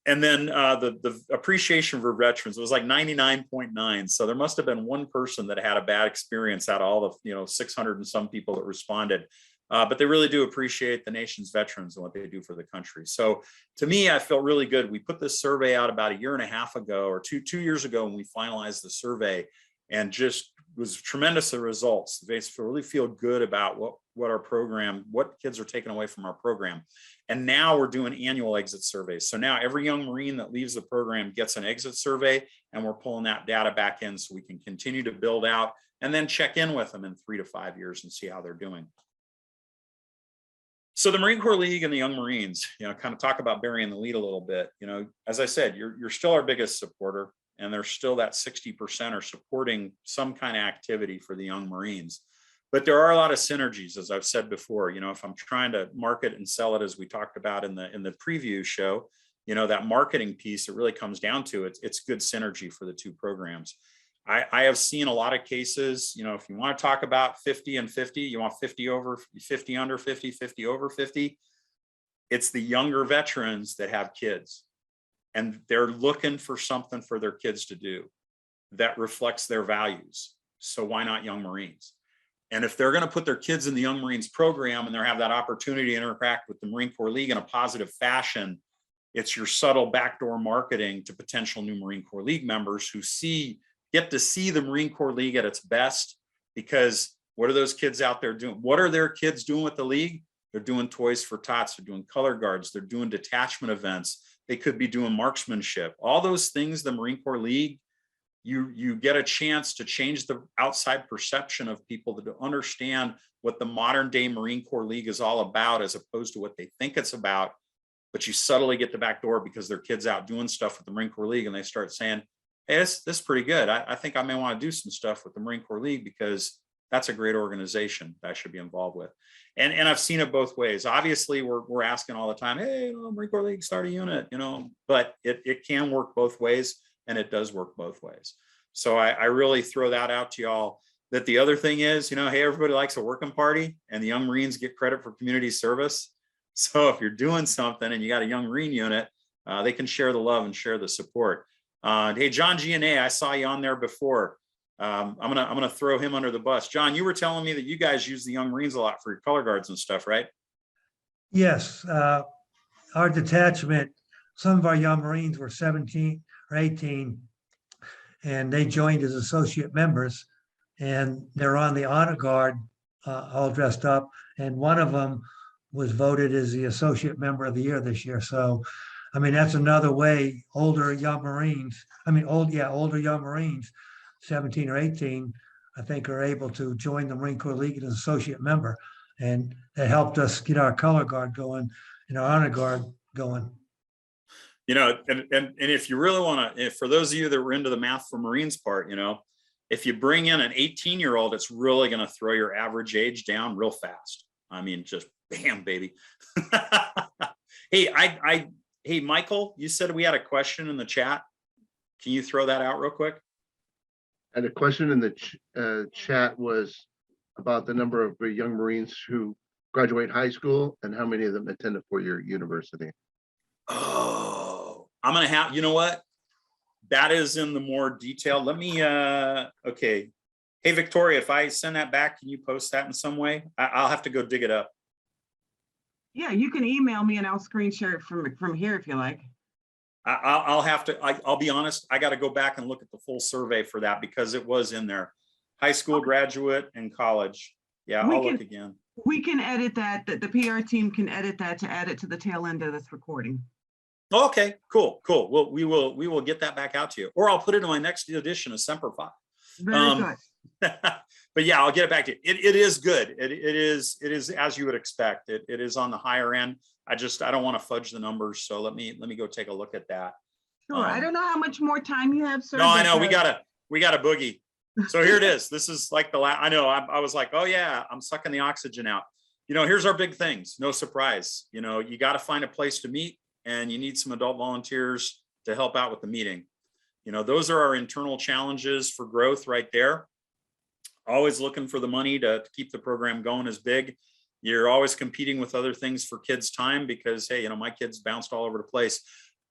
And then the appreciation for veterans was like 99.9. So there must have been one person that had a bad experience out of all the 600 and some people that responded. But they really do appreciate the nation's veterans and what they do for the country. So to me, I felt really good. We put this survey out about 1.5 years ago or two years ago when we finalized the survey, and just was tremendous the results. They really feel good about what our program, what kids are taking away from our program. And now we're doing annual exit surveys. So now every young Marine that leaves the program gets an exit survey, and we're pulling that data back in so we can continue to build out and then check in with them in 3 to 5 years and see how they're doing. So the Marine Corps League and the Young Marines, kind of talk about burying the lead a little bit. As I said, you're still our biggest supporter, and there's still that 60% are supporting some kind of activity for the Young Marines. But there are a lot of synergies, as I've said before. If I'm trying to market and sell it, as we talked about in the preview show, that marketing piece, it really comes down to it's good synergy for the two programs. I have seen a lot of cases, if you want to talk about 50 and 50, you want 50 over, 50 under 50, 50 over 50. It's the younger veterans that have kids, and they're looking for something for their kids to do that reflects their values. So why not Young Marines? And if they're going to put their kids in the Young Marines program and they have that opportunity to interact with the Marine Corps League in a positive fashion, it's your subtle backdoor marketing to potential new Marine Corps League members who get to see the Marine Corps League at its best. Because what are those kids out there doing? What are their kids doing with the league? They're doing Toys for Tots, they're doing color guards, they're doing detachment events, they could be doing marksmanship. All those things, the Marine Corps League, you get a chance to change the outside perception of people to understand what the modern day Marine Corps League is all about, as opposed to what they think it's about. But you subtly get the back door because their kids out doing stuff with the Marine Corps League, and they start saying, hey, this is pretty good. I think I may want to do some stuff with the Marine Corps League because that's a great organization that I should be involved with. And I've seen it both ways. Obviously, we're asking all the time, hey, Marine Corps League, start a unit, but it can work both ways, and it does work both ways. So I really throw that out to y'all. That the other thing is, hey, everybody likes a working party, and the Young Marines get credit for community service. So if you're doing something and you got a Young Marine unit, they can share the love and share the support. Hey, John G&A, I saw you on there before. I'm gonna throw him under the bus. John, you were telling me that you guys use the Young Marines a lot for your color guards and stuff, right? Yes, our detachment, some of our Young Marines were 17 or 18, and they joined as associate members, and they're on the honor guard, all dressed up, and one of them was voted as the associate member of the year this year. So I mean, that's another way older Young Marines, older Young Marines, 17 or 18, I think are able to join the Marine Corps League as an associate member. And that helped us get our color guard going and our honor guard going. And if you really want to, for those of you that were into the Math for Marines part, if you bring in an 18-year-old, it's really going to throw your average age down real fast. I mean, just bam, baby. Hey, Michael, you said we had a question in the chat. Can you throw that out real quick? And the question in the chat was about the number of young Marines who graduate high school and how many of them attend a four-year university. Oh, I'm going to have, you know what? That is in the more detail. Let me, okay. Hey, Victoria, if I send that back, can you post that in some way? I'll have to go dig it up. Yeah, you can email me and I'll screen share it from here if you like. I'll have to, I'll be honest, I got to go back and look at the full survey for that because it was in there. High school graduate and college. Yeah, I'll look again. We can edit that, the PR team can edit that to add it to the tail end of this recording. Okay, cool. Well, we will get that back out to you, or I'll put it in my next edition of Semper Fi. Very good. But yeah, I'll get it back to you. It is good. It is as you would expect. It is on the higher end. I don't want to fudge the numbers. So let me go take a look at that. Sure. I don't know how much more time you have, sir. No, I know we got a boogie. So here it is. This is like the last, I know I was like, oh yeah, I'm sucking the oxygen out. Here's our big things. No surprise. You got to find a place to meet, and you need some adult volunteers to help out with the meeting. Those are our internal challenges for growth right there. Always looking for the money to keep the program going as big. You're always competing with other things for kids' time because, hey, my kids bounced all over the place.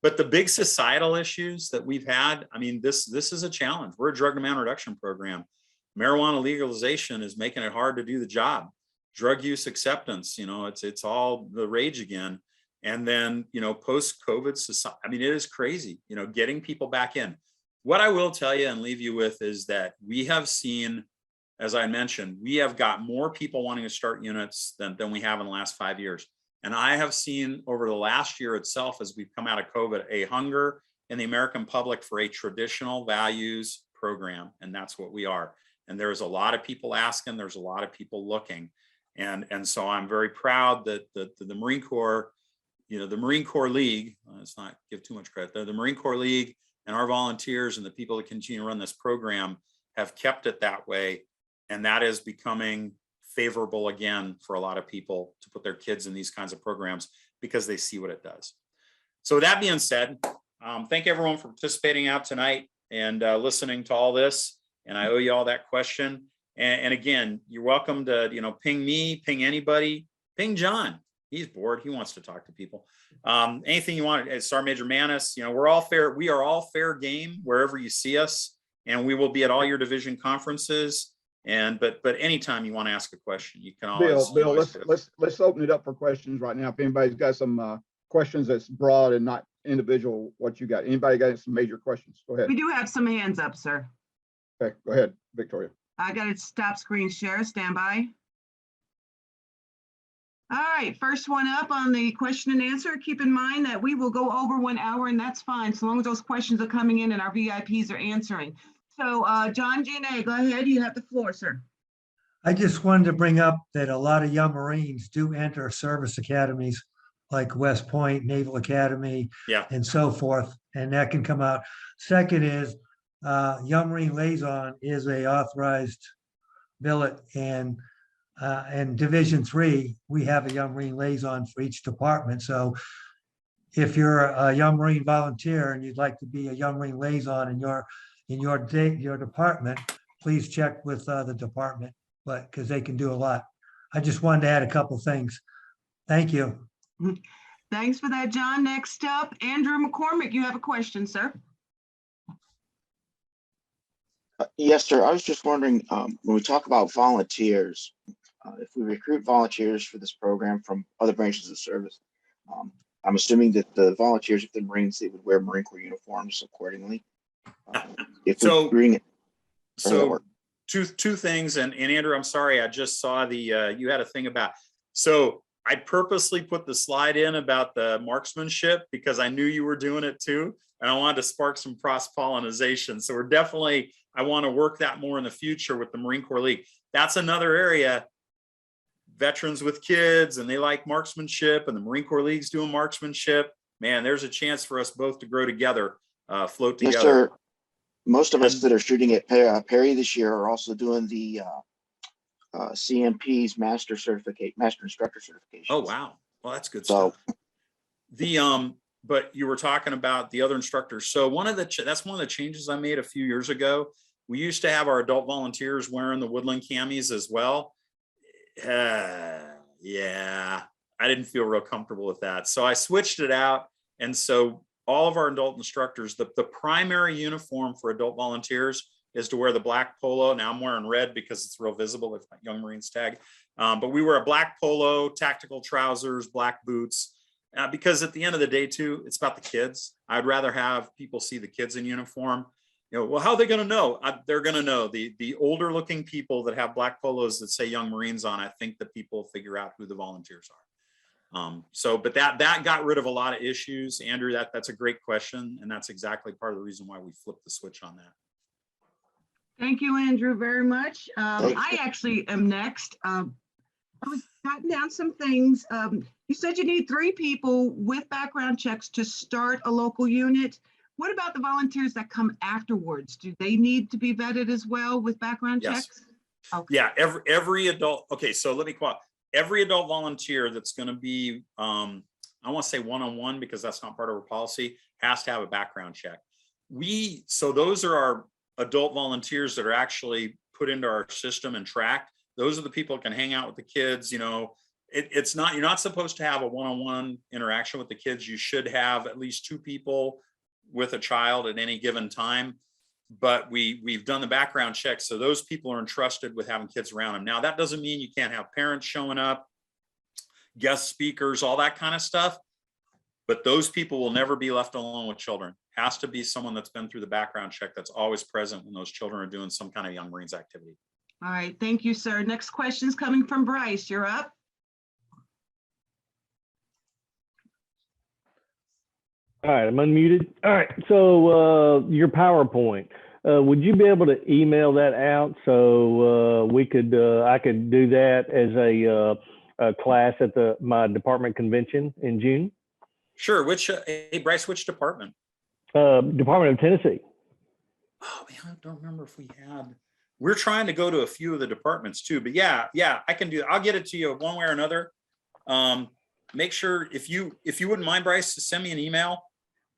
But the big societal issues that we've had, I mean, this is a challenge. We're a drug demand reduction program. Marijuana legalization is making it hard to do the job. Drug use acceptance, it's all the rage again. And then, post-COVID society, I mean, it is crazy, getting people back in. What I will tell you and leave you with is that we have seen as I mentioned, we have got more people wanting to start units than we have in the last 5 years. And I have seen over the last year itself, as we've come out of COVID, a hunger in the American public for a traditional values program. And that's what we are. And there's a lot of people asking, there's a lot of people looking. And so I'm very proud that the Marine Corps, the Marine Corps League, let's not give too much credit, the Marine Corps League and our volunteers and the people that continue to run this program have kept it that way. And that is becoming favorable again for a lot of people to put their kids in these kinds of programs because they see what it does. So with that being said, thank everyone for participating out tonight and listening to all this. And I owe you all that question. And again, you're welcome to, ping me, ping anybody, ping John. He's bored. He wants to talk to people. Anything you want. Sergeant Major Manis, we're all fair. We are all fair game wherever you see us, and we will be at all your division conferences. But anytime you want to ask a question, you can always. Bill, let's open it up for questions right now. If anybody's got some questions that's broad and not individual, what you got? Anybody got some major questions? Go ahead. We do have some hands up, sir. Okay, go ahead, Victoria. I got to stop screen share. Stand by. All right, first one up on the question and answer. Keep in mind that we will go over 1 hour, and that's fine, so long as those questions are coming in and our VIPs are answering. So John Giannet, go ahead. You have the floor, sir. I just wanted to bring up that a lot of young Marines do enter service academies like West Point, Naval Academy, Yeah. and so forth, and that can come out. Second is Young Marine Liaison is a authorized billet, and Division III, we have a Young Marine Liaison for each department. So if you're a Young Marine volunteer and you'd like to be a Young Marine Liaison in your department, please check with the department, because they can do a lot. I just wanted to add a couple things. Thank you. Thanks for that, John. Next up, Andrew McCormick, you have a question, sir. Yes, sir. I was just wondering, when we talk about volunteers, if we recruit volunteers for this program from other branches of service, I'm assuming that the volunteers, if the Marines, they would wear Marine Corps uniforms accordingly. If So- we bring it, So two things, and Andrew, I'm sorry, I just saw you had a thing about, so I purposely put the slide in about the marksmanship because I knew you were doing it too, and I wanted to spark some cross-pollination. So we're definitely, I want to work that more in the future with the Marine Corps League. That's another area, veterans with kids, and they like marksmanship, and the Marine Corps League's doing marksmanship. Man, there's a chance for us both to grow together, float together. yes, sir. Most of us that are shooting at Perry this year are also doing the CMP's master instructor certification. Oh, wow. Well, that's good So- stuff. But you were talking about the other instructors. So that's one of the changes I made a few years ago. We used to have our adult volunteers wearing the woodland camis as well. Yeah, I didn't feel real comfortable with that. So I switched it out. And so all of our adult instructors, the primary uniform for adult volunteers is to wear the black polo. Now I'm wearing red because it's real visible if my Young Marines tag. But we wear a black polo, tactical trousers, black boots, because at the end of the day too, it's about the kids. I'd rather have people see the kids in uniform. Well, how are they going to know? They're going to know. The older looking people that have black polos that say Young Marines on, I think the people figure out who the volunteers are. But that got rid of a lot of issues. Andrew, that's a great question. And that's exactly part of the reason why we flipped the switch on that. Thank you, Andrew, very much. Thanks. I actually am next. I was jotting down some things. You said you need 3 people with background checks to start a local unit. What about the volunteers that come afterwards? Do they need to be vetted as well with background Yes. checks? Okay. Yeah, every adult. Okay, so let me quote. Every adult volunteer that's going to be, I want to say one-on-one because that's not part of our policy, has to have a background check. So those are our adult volunteers that are actually put into our system and tracked. Those are the people that can hang out with the kids. It's not, you're not supposed to have a one-on-one interaction with the kids. You should have at least 2 people with a child at any given time. But we've done the background check, so those people are entrusted with having kids around them. Now, that doesn't mean you can't have parents showing up, guest speakers, all that kind of stuff. But those people will never be left alone with children. Has to be someone that's been through the background check, that's always present when those children are doing some kind of Young Marines activity. All right, thank you, sir. Next question is coming from Bryce. You're up. All right, I'm unmuted. All right, so your PowerPoint, would you be able to email that out so we could I could do that as a class at my department convention in June? Sure. Which, hey, Bryce, which department? Department of Tennessee. Oh, man, I don't remember if we had, we're trying to go to a few of the departments too, but yeah, I can do, I'll get it to you one way or another. Make sure if you wouldn't mind, Bryce, send me an email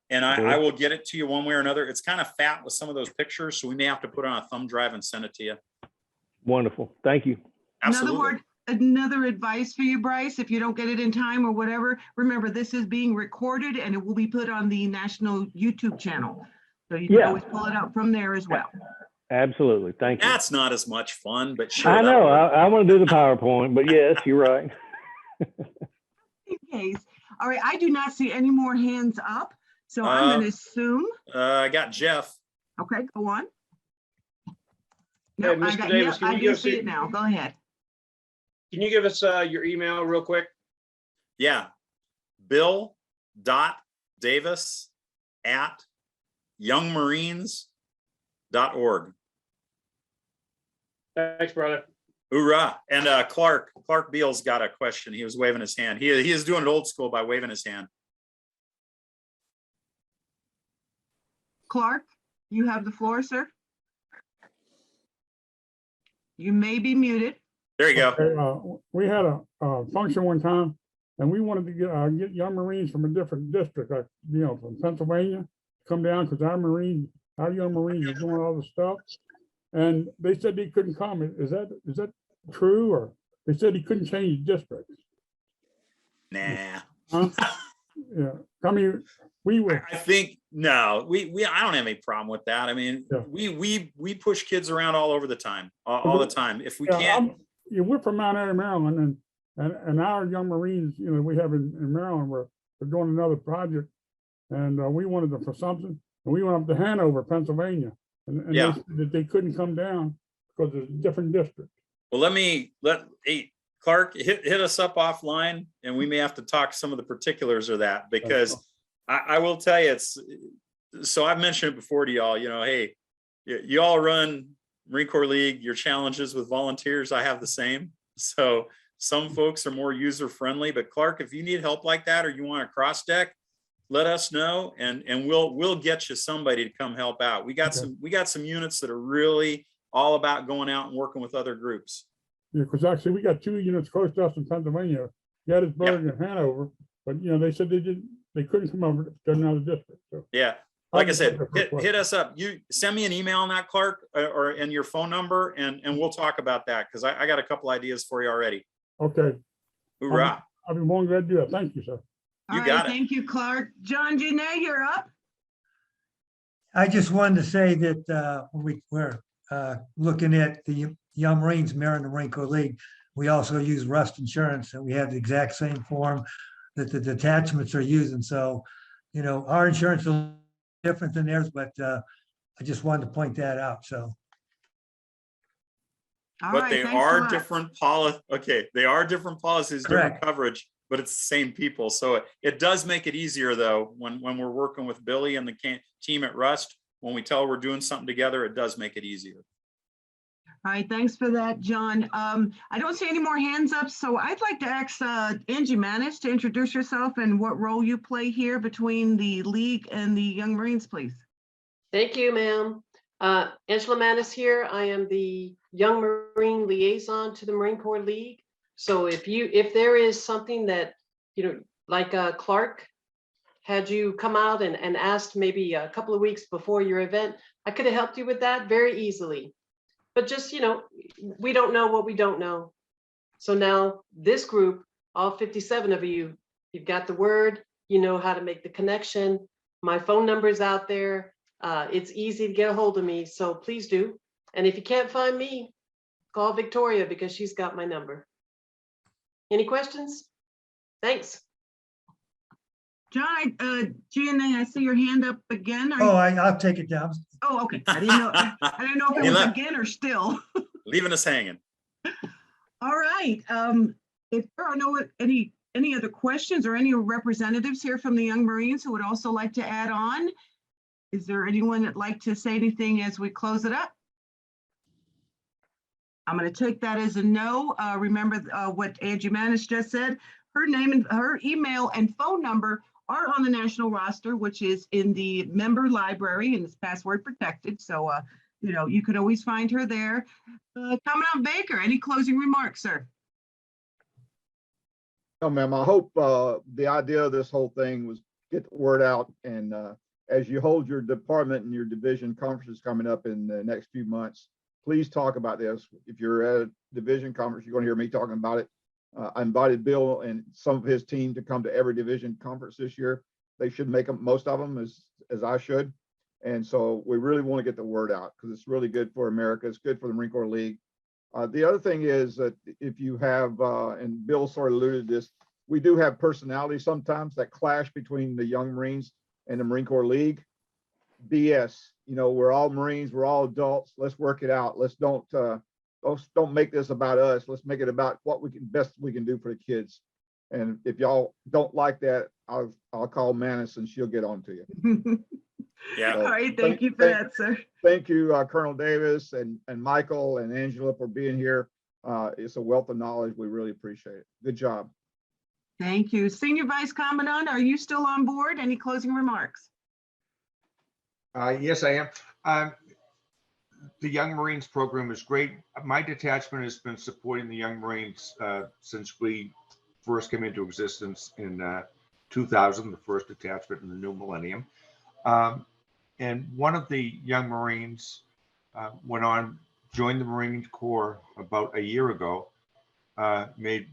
and I will get it to you one way or another. It's kind of fat with some of those pictures, so we may have to put on a thumb drive and send it to you. Wonderful. Thank you. Absolutely. Another advice for you, Bryce, if you don't get it in time or whatever, remember this is being recorded and it will be put on the national YouTube channel. So you can Yeah. always pull it out from there as well. Absolutely. Thank you. That's not as much fun, but sure. I that'll know. work. I want to do the PowerPoint, but yes, you're right. In case. All right, I do not see any more hands up. So I'm going to assume, I got Jeff. okay, go on. Hey, No, I Mr. got, Davis, yeah, can I you do give us see your- it now. Go ahead. Can you give us your email real quick? Yeah. Bill.Davis@youngmarines.org. Thanks, brother. Hoorah. And Clark Beal's got a question. He was waving his hand. He is doing it old school by waving his hand. Clark, you have the floor, sir. You may be muted. There you go. Okay, we had a function one time, and we wanted to get young Marines from a different district, like, from Pennsylvania, come down, because our young Marines are doing all the stuff. And they said they couldn't come. Is that true? Or they said he couldn't change districts? Nah. Huh? Yeah, I mean, we were, I think no, I don't have any problem with that. I mean, Yeah. we push kids around all over the time, all the time. If we yeah, can't, we're from Mount Airy, Maryland, and our young Marines, we have in Maryland, we're doing another project, and we wanted them for something, and we went up to Hanover, Pennsylvania, and Yeah. they said that they couldn't come down because there's different districts. well, hey, Clark, hit us up offline and we may have to talk some of the particulars of that, because I will tell you, so I've mentioned it before to y'all, hey, you all run Marine Corps League, your challenges with volunteers, I have the same. So some folks are more user friendly, but Clark, if you need help like that, or you want a cross deck, let us know and we'll get you somebody to come help out. We got some units that are really all about going out and working with other groups. Yeah, because actually we got 2 units close to us in Pennsylvania, Gettysburg and Hanover, but they said they couldn't come over to another district. So Yeah. Like I just said, have a quick hit us up. You send me an email on that, Clark, and your phone number, and we'll talk about that, because I got a couple ideas for you already. Okay, Hoorah. I'll be more than glad to do that. Thank you, sir. All You right, got it. thank you, Clark. John Janae, you're up. I just wanted to say that when we're looking at the Young Marines mirroring the Marine Corps League, we also use Rust Insurance, and we have the exact same form that the detachments are using. So, our insurance is a little different than theirs, but I just wanted to point that out. So, All But right, they thanks a are lot. different they are different policies, different Correct. coverage, but it's the same people. So it does make it easier though, when we're working with Billy and the team at Rust, when we tell we're doing something together, it does make it easier. All right, thanks for that, John. I don't see any more hands up, so I'd like to ask Angie Manis to introduce yourself and what role you play here between the League and the Young Marines, please. Thank you, ma'am. Angela Manis here. I am the Young Marine Liaison to the Marine Corps League. So if there is something that, like Clark had you come out and asked maybe a couple of weeks before your event, I could have helped you with that very easily. But just, we don't know what we don't know. So now this group, all 57 of you, you've got the word, you know how to make the connection. My phone number is out there. It's easy to get a hold of me, so please do. And if you can't find me, call Victoria because she's got my number. Any questions? Thanks. John, Janae, I see your hand up again. I'll take it down. Oh, okay. I didn't know if it You was left. again or still. leaving us hanging. All right. If there are any other questions or any representatives here from the Young Marines who would also like to add on, is there anyone that'd like to say anything as we close it up? I'm going to take that as a no. Remember what Angie Manis just said. Her name and her email and phone number are on the national roster, which is in the member library and it's password protected. So, you could always find her there. Commandant Baker, any closing remarks, sir? No, ma'am. I hope the idea of this whole thing was get the word out. And as you hold your department and your division conferences coming up in the next few months, please talk about this. If you're at a division conference, you're going to hear me talking about it. I invited Bill and some of his team to come to every division conference this year. They should make them, most of them, as I should. And so we really want to get the word out because it's really good for America. It's good for the Marine Corps League. The other thing is that if you have, and Bill sort of alluded to this, we do have personalities sometimes that clash between the Young Marines and the Marine Corps League. BS, we're all Marines, we're all adults. Let's work it out. Let's don't make this about us. Let's make it about what best we can do for the kids. And if y'all don't like that, I'll call Manis and she'll get on to you. Yeah. All right. Thank you for that, sir. Thank you, Colonel Davis and Michael and Angela for being here. It's a wealth of knowledge. We really appreciate it. Good job. Thank you. Senior Vice Commandant, are you still on board? Any closing remarks? Yes, I am. The Young Marines program is great. My detachment has been supporting the Young Marines since we first came into existence in 2000, the first detachment in the new millennium. And one of the Young Marines joined the Marine Corps about a year ago, made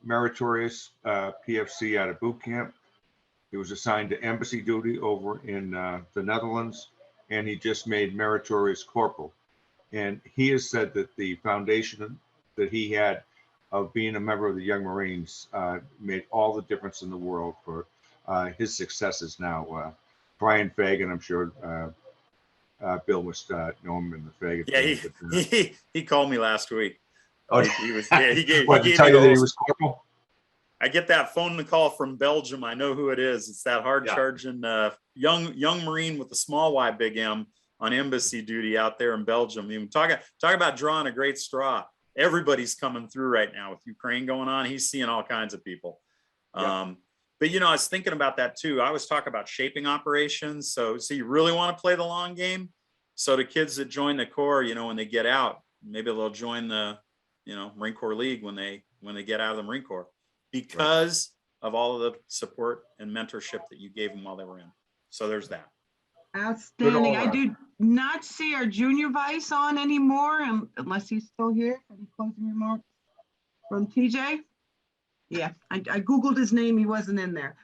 meritorious PFC out of boot camp. He was assigned to embassy duty over in the Netherlands, and he just made meritorious corporal. And he has said that the foundation that he had of being a member of the Young Marines made all the difference in the world for his successes now. Brian Fagan, I'm sure Bill must know him in the Fagan. Yeah, he called me last week. Oh, he gave what, to tell you that he was corporal? I get that phone call from Belgium. I know who it is. It's that hard charging young Marine with a small Y, big M on embassy duty out there in Belgium. Even talk about drawing a great straw. Everybody's coming through right now with Ukraine going on. He's seeing all kinds of people. Yeah. But I was thinking about that too. I always talk about shaping operations. So you really want to play the long game. So the kids that join the Corps, when they get out, maybe they'll join the, Marine Corps League when they get out of the Marine Corps, because of all of the support and mentorship that you gave them while they were in. So there's that. Outstanding. I do not see our junior vice on anymore, unless he's still here. Any closing remarks from TJ? Yeah, I Googled his name. He wasn't in there.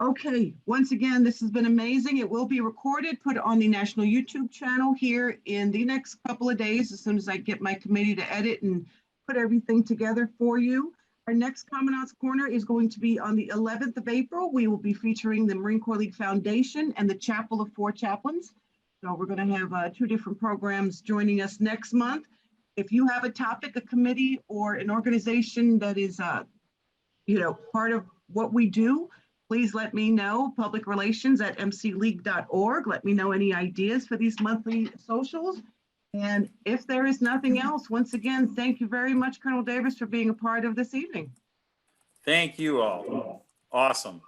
Okay, once again, this has been amazing. It will be recorded, put on the national YouTube channel here in the next couple of days, as soon as I get my committee to edit and put everything together for you. Our next Commandant's Corner is going to be on the 11th of April. We will be featuring the Marine Corps League Foundation and the Chapel of Four Chaplains. So we're going to have two different programs joining us next month. If you have a topic, a committee, or an organization that is, part of what we do, please let me know. Public relations at mcleague.org. Let me know any ideas for these monthly socials. And if there is nothing else, once again, thank you very much, Colonel Davis, for being a part of this evening. Thank you all. Awesome.